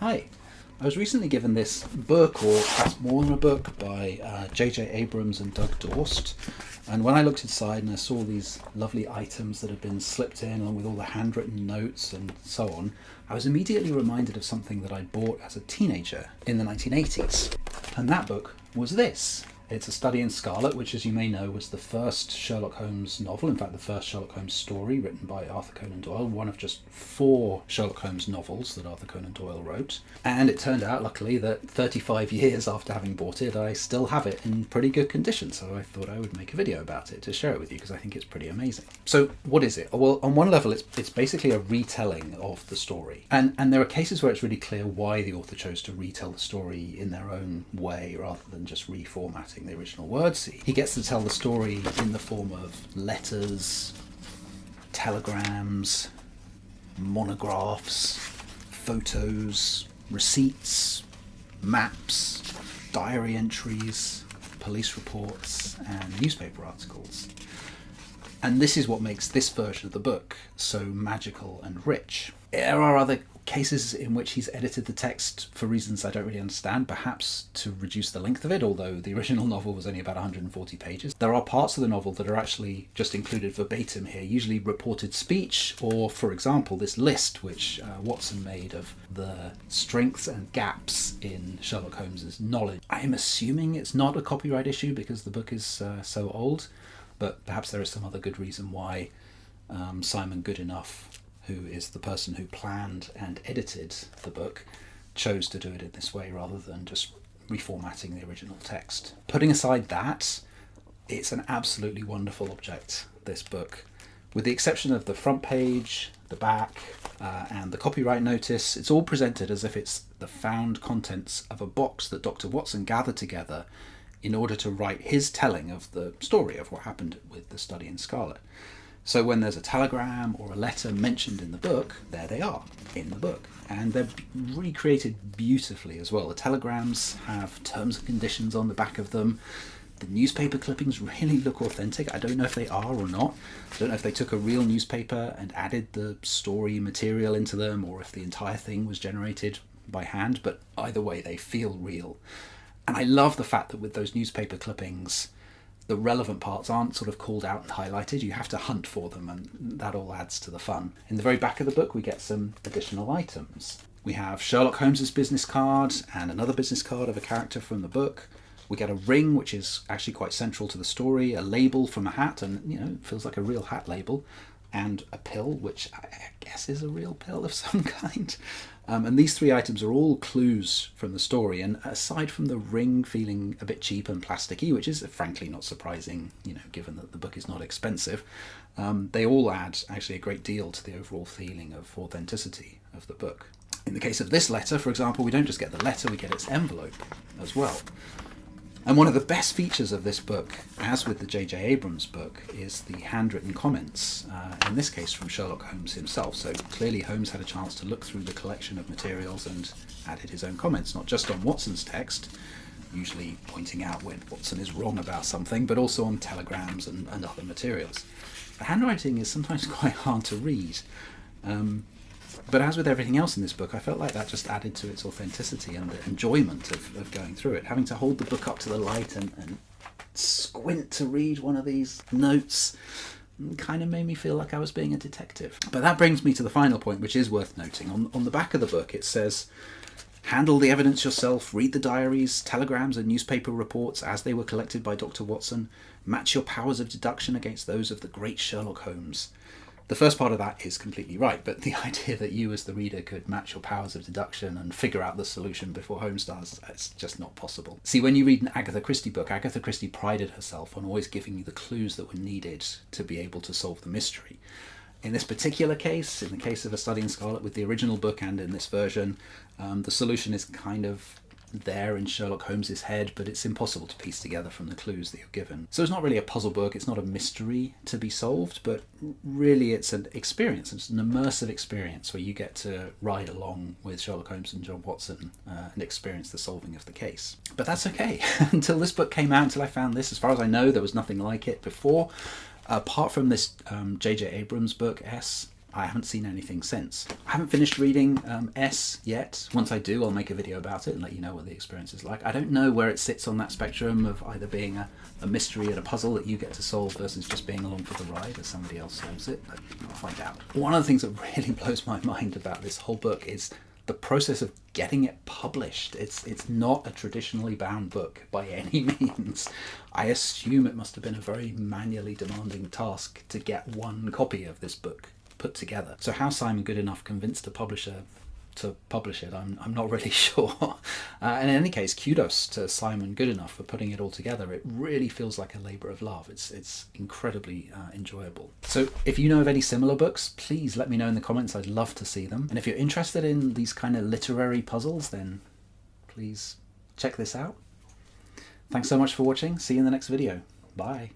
Hi. I was recently given this book, or perhaps more than a book, by J.J. Abrams and Doug Dorst. And when I looked inside and I saw these lovely items that had been slipped in, along with all the handwritten notes and so on, I was immediately reminded of something that I'd bought as a teenager in the 1980s. And that book was this. It's A Study in Scarlet, which, as you may know, was the first Sherlock Holmes novel, in fact the first Sherlock Holmes story written by Arthur Conan Doyle, one of just 4 Sherlock Holmes novels that Arthur Conan Doyle wrote. And it turned out, luckily, that 35 years after having bought it, I still have it in pretty good condition, so I thought I would make a video about it to share it with you, because I think it's pretty amazing. So what is it? Well, on one level, it's basically a retelling of the story. And there are cases where it's really clear why the author chose to retell the story in their own way, rather than just reformatting the original words. He gets to tell the story in the form of letters, telegrams, monographs, photos, receipts, maps, diary entries, police reports, and newspaper articles. And this is what makes this version of the book so magical and rich. There are other cases in which he's edited the text for reasons I don't really understand, perhaps to reduce the length of it, although the original novel was only about 140 pages. There are parts of the novel that are actually just included verbatim here, usually reported speech, or, for example, this list which Watson made of the strengths and gaps in Sherlock Holmes's knowledge. I'm assuming it's not a copyright issue because the book is so old, but perhaps there is some other good reason why Simon Goodenough, who is the person who planned and edited the book, chose to do it in this way rather than just reformatting the original text. Putting aside that, it's an absolutely wonderful object, this book. With the exception of the front page, the back, and the copyright notice, it's all presented as if it's the found contents of a box that Dr. Watson gathered together in order to write his telling of the story of what happened with the study in Scarlet. So when there's a telegram or a letter mentioned in the book, there they are, in the book. And they're recreated beautifully as well. The telegrams have terms and conditions on the back of them. The newspaper clippings really look authentic. I don't know if they are or not. I don't know if they took a real newspaper and added the story material into them, or if the entire thing was generated by hand, but either way, they feel real. And I love the fact that with those newspaper clippings, the relevant parts aren't sort of called out and highlighted. You have to hunt for them, and that all adds to the fun. In the very back of the book, we get some additional items. We have Sherlock Holmes's business card and another business card of a character from the book. We get a ring, which is actually quite central to the story, a label from a hat, and it feels like a real hat label, and a pill, which I guess is a real pill of some kind. And these 3 items are all clues from the story, and aside from the ring feeling a bit cheap and plasticky, which is frankly not surprising, given that the book is not expensive, they all add actually a great deal to the overall feeling of authenticity of the book. In the case of this letter, for example, we don't just get the letter, we get its envelope as well. And one of the best features of this book, as with the J.J. Abrams book, is the handwritten comments, in this case from Sherlock Holmes himself. So clearly Holmes had a chance to look through the collection of materials and added his own comments, not just on Watson's text, usually pointing out when Watson is wrong about something, but also on telegrams and other materials. The handwriting is sometimes quite hard to read. But as with everything else in this book, I felt like that just added to its authenticity and the enjoyment of going through it. Having to hold the book up to the light and squint to read one of these notes kind of made me feel like I was being a detective. But that brings me to the final point, which is worth noting. On the back of the book, it says, "Handle the evidence yourself, read the diaries, telegrams and newspaper reports as they were collected by Dr. Watson. Match your powers of deduction against those of the great Sherlock Holmes." The first part of that is completely right, but the idea that you as the reader could match your powers of deduction and figure out the solution before Holmes does, it's just not possible. See, when you read an Agatha Christie book, Agatha Christie prided herself on always giving you the clues that were needed to be able to solve the mystery. In this particular case, in the case of A Study in Scarlet with the original book and in this version, the solution is kind of there in Sherlock Holmes's head, but it's impossible to piece together from the clues that you're given. So it's not really a puzzle book, it's not a mystery to be solved, but really it's an experience, it's an immersive experience where you get to ride along with Sherlock Holmes and John Watson and experience the solving of the case. But that's okay. Until this book came out, until I found this, as far as I know, there was nothing like it before. Apart from this J.J. Abrams book, S, I haven't seen anything since. I haven't finished reading S yet. Once I do, I'll make a video about it and let you know what the experience is like. I don't know where it sits on that spectrum of either being a mystery and a puzzle that you get to solve versus just being along for the ride as somebody else solves it, but I'll find out. One of the things that really blows my mind about this whole book is the process of getting it published. It's not a traditionally bound book by any means. I assume it must have been a very manually demanding task to get one copy of this book put together. So how Simon Goodenough convinced a publisher to publish it, I'm not really sure. And in any case, kudos to Simon Goodenough for putting it all together. It really feels like a labour of love. It's incredibly enjoyable. So if you know of any similar books, please let me know in the comments. I'd love to see them. And if you're interested in these kind of literary puzzles, then please check this out. Thanks so much for watching. See you in the next video. Bye.